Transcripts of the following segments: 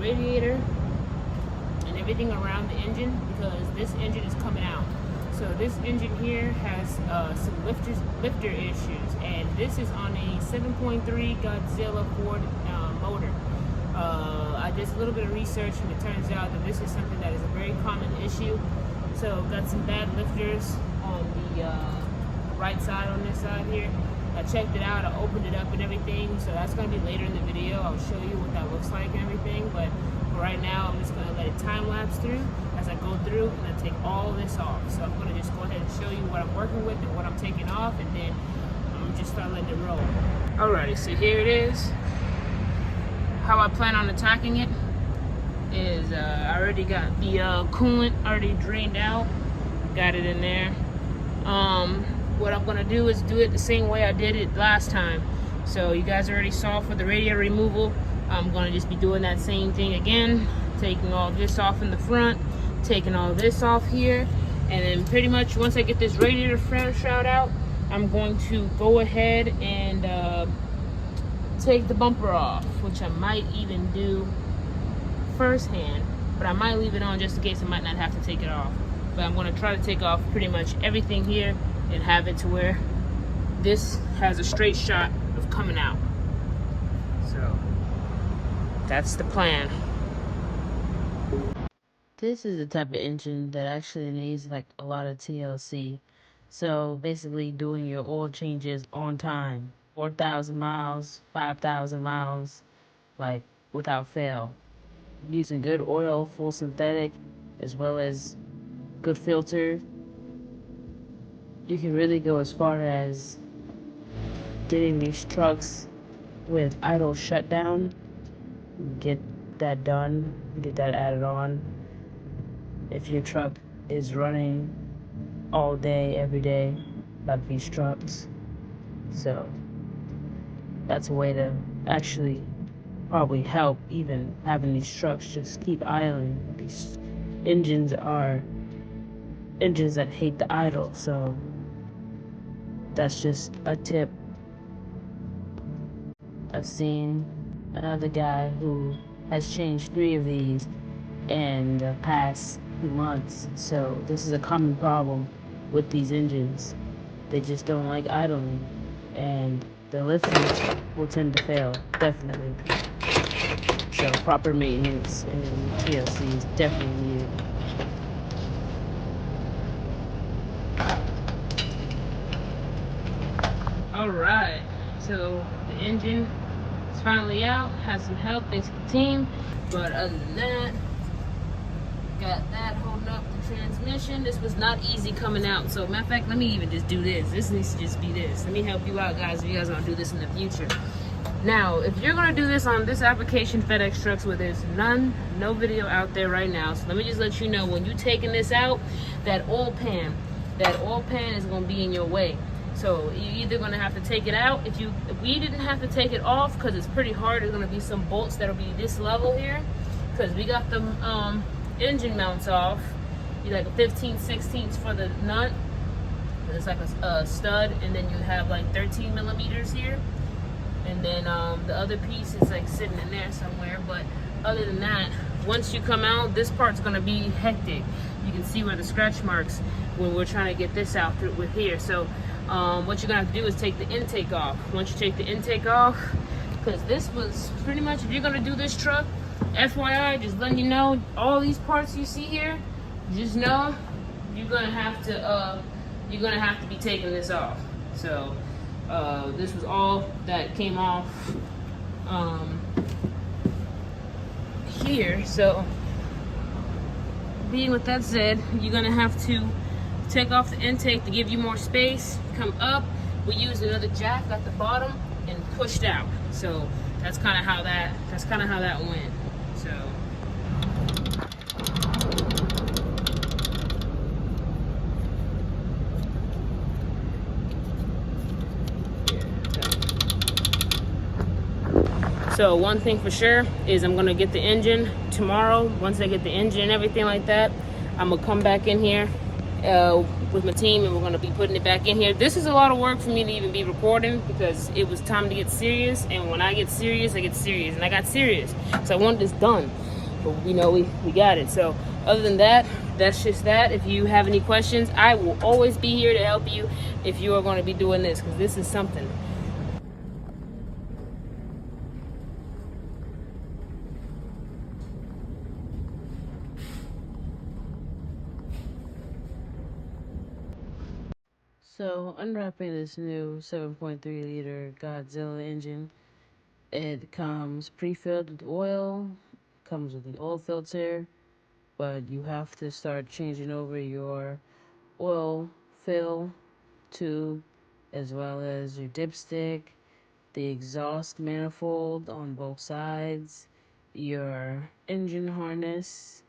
radiator and everything around the engine, because this engine is coming out. So this engine here has some lifter issues, and this is on a 7.3 Godzilla Ford motor. I did a little bit of research, and it turns out that this is something that is a very common issue. So got some bad lifters on the right side, on this side here. I checked it out, I opened it up and everything, so that's going to be later in the video. I'll show you what that looks like and everything, but for right now I'm just going to let it time lapse through. As I go through, I'm going to take all this off. So I'm going to just go ahead and show you what I'm working with and what I'm taking off, and then I'm just start letting it roll. Alrighty, so here it is. How I plan on attacking it is I already got the coolant already drained out, got it in there. What I'm gonna do is do it the same way I did it last time. So you guys already saw for the radiator removal, I'm gonna just be doing that same thing again, taking all this off in the front, taking all this off here, and then pretty much once I get this radiator shroud out, I'm going to go ahead and take the bumper off, which I might even do firsthand, but I might leave it on just in case I might not have to take it off. But I'm going to try to take off pretty much everything here and have it to where this has a straight shot of coming out. So that's the plan. This is the type of engine that actually needs like a lot of TLC. So basically doing your oil changes on time, 4,000 miles, 5,000 miles, like without fail. Using good oil, full synthetic, as well as good filter. You can really go as far as getting these trucks with idle shutdown. Get that done, get that added on. If your truck is running all day, every day, like these trucks. So that's a way to actually probably help even having these trucks just keep idling. These engines are engines that hate the idle, so that's just a tip. I've seen another guy who has changed 3 of these in the past few months, so this is a common problem with these engines. They just don't like idling, and the lifters will tend to fail, definitely. So proper maintenance and TLC is definitely needed. Alright, so the engine is finally out, has some help thanks to the team, but other than that, got that holding up the transmission. This was not easy coming out, so matter of fact, let me even just do this. This needs to just be this. Let me help you out, guys, if you guys want to do this in the future. Now, if you're going to do this on this application, FedEx trucks, where there's no video out there right now, so let me just let you know, when you're taking this out, that oil pan is going to be in your way. So you're either going to have to take it out. If we didn't have to take it off because it's pretty hard, there's going to be some bolts that'll be this level here, because we got the engine mounts off. You like a 15/16 for the nut. It's like a stud, and then you have like 13 millimeters here, and then the other piece is like sitting in there somewhere. But other than that, once you come out, this part's going to be hectic. You can see where the scratch marks when we're trying to get this out with here. So what you're gonna have to do is take the intake off. Once you take the intake off, because this was pretty much, if you're gonna do this truck, FYI, just letting you know, all these parts you see here, just know you're gonna have to be taking this off. So this was all that came off here. So being with that said, you're gonna have to take off the intake to give you more space. Come up, we used another jack at the bottom and pushed out. So that's kind of how that went. So So one thing for sure is I'm gonna get the engine tomorrow. Once I get the engine and everything like that, I'm gonna come back in here with my team, and we're gonna be putting it back in here. This is a lot of work for me to even be recording, because it was time to get serious, and when I get serious, I get serious, and I got serious, so I wanted this done. but we know we got it. So other than that, that's just that. If you have any questions, I will always be here to help you if you are going to be doing this, because this is something. So, unwrapping this new 7.3 liter Godzilla engine, it comes pre-filled with oil, comes with an oil filter, but you have to start changing over your oil fill tube as well as your dipstick, the exhaust manifold on both sides, your engine harness,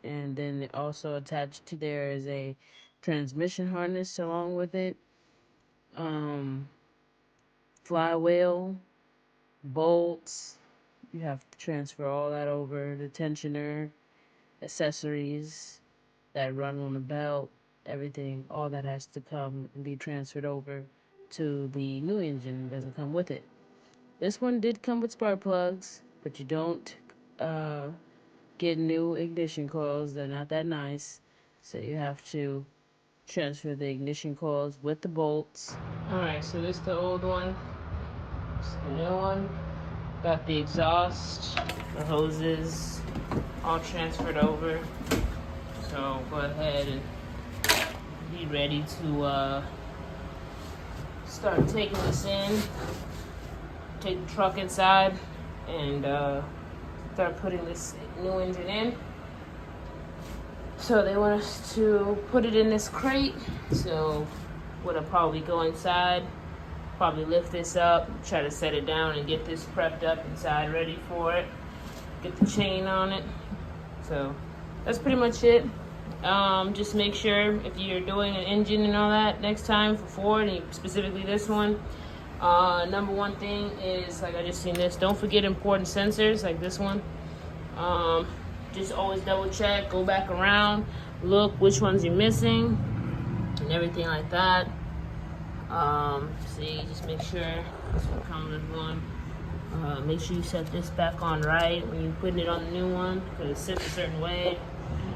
and then also attached to there is a transmission harness along with it. Um, Flywheel, bolts. You have to transfer all that over. The tensioner, accessories that run on the belt, everything, all that has to come and be transferred over to the new engine. It doesn't come with it. This one did come with spark plugs, but you don't uh, get new ignition coils. They're not that nice. So you have to transfer the ignition coils with the bolts. Alright, so this is the old one. This is the new one. Got the exhaust, the hoses, all transferred over. So go ahead and be ready to start taking this in. Take the truck inside and start putting this new engine in. So they want us to put it in this crate. So we'll probably go inside, probably lift this up, try to set it down and get this prepped up inside, ready for it. Get the chain on it. So that's pretty much it. Just make sure if you're doing an engine and all that next time for Ford, and specifically this one, number one thing is, like I just seen this, don't forget important sensors like this one. Just always double check, go back around, look which ones you're missing and everything like that. See, just make sure this one comes with one. Make sure you set this back on right when you're putting it on the new one, because it sits a certain way.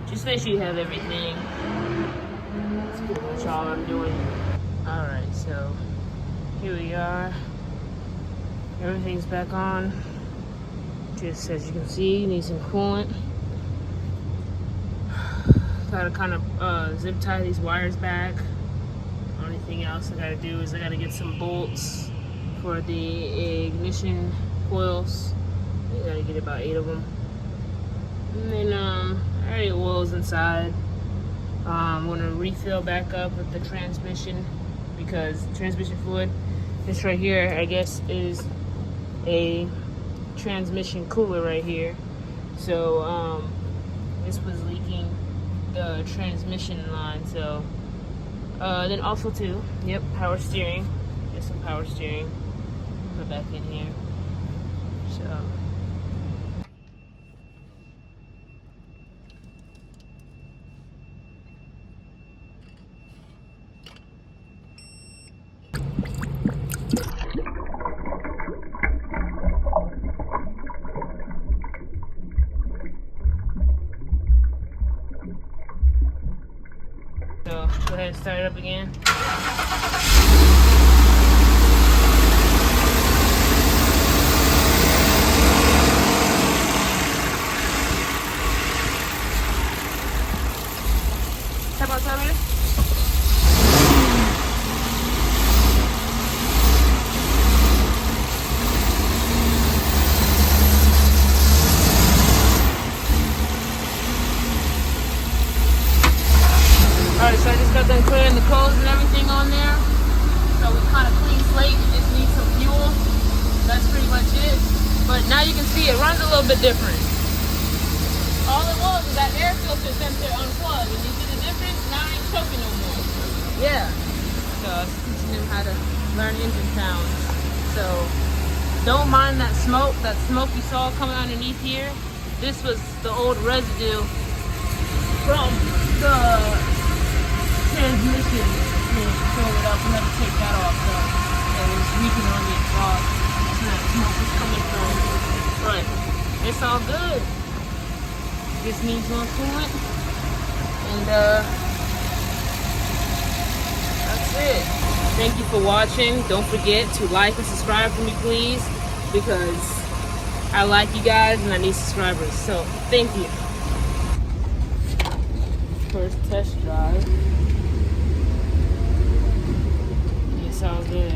Just make sure you have everything. That's pretty much all I'm doing. Alright, so here we are. Everything's back on. Just as you can see, you need some coolant. Gotta kind of zip tie these wires back. Only thing else I gotta do is I gotta get some bolts for the ignition coils. I gotta get about 8 of them. And then already oil's inside. I'm gonna refill back up with the transmission, because transmission fluid, this right here, I guess is a transmission cooler right here. So this was leaking the transmission line. So then also too, yep, power steering. Get some power steering. Put back in here. So go ahead and start it up again. Step outside, ready? Alright, so I just got done clearing the codes and everything on there. So we kind of clean slate. It just needs some fuel. That's pretty much it. But now you can see it runs a little bit different. All it was that air filter sensor unplugged. And you see the difference? Now it ain't choking no more. Yeah. So I was teaching him how to learn engine sounds. So don't mind that smoke. That smoke you saw coming underneath here. This was the old residue from the transmission. Fill it up and had to take that off. So it was leaking on the exhaust. That's where that smoke was coming from. But it's all good. Just needs more coolant. And that's it. Thank you for watching. Don't forget to like and subscribe for me, please, because I like you guys and I need subscribers. So thank you. First test drive. It's all good.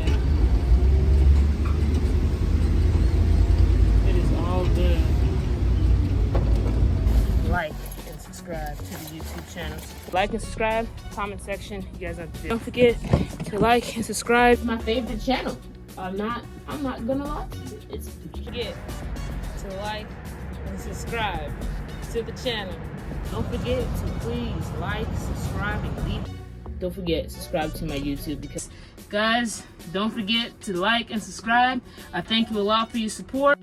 It is all good. Like and subscribe to the YouTube channel. Like and subscribe, comment section, you guys have to do. Don't forget to like and subscribe to my favorite channel. I'm not gonna lie to you. It's forget to like and subscribe to the channel. Don't forget to please like, subscribe, and leave. Don't forget, subscribe to my YouTube, because guys, don't forget to like and subscribe. I thank you a lot for your support.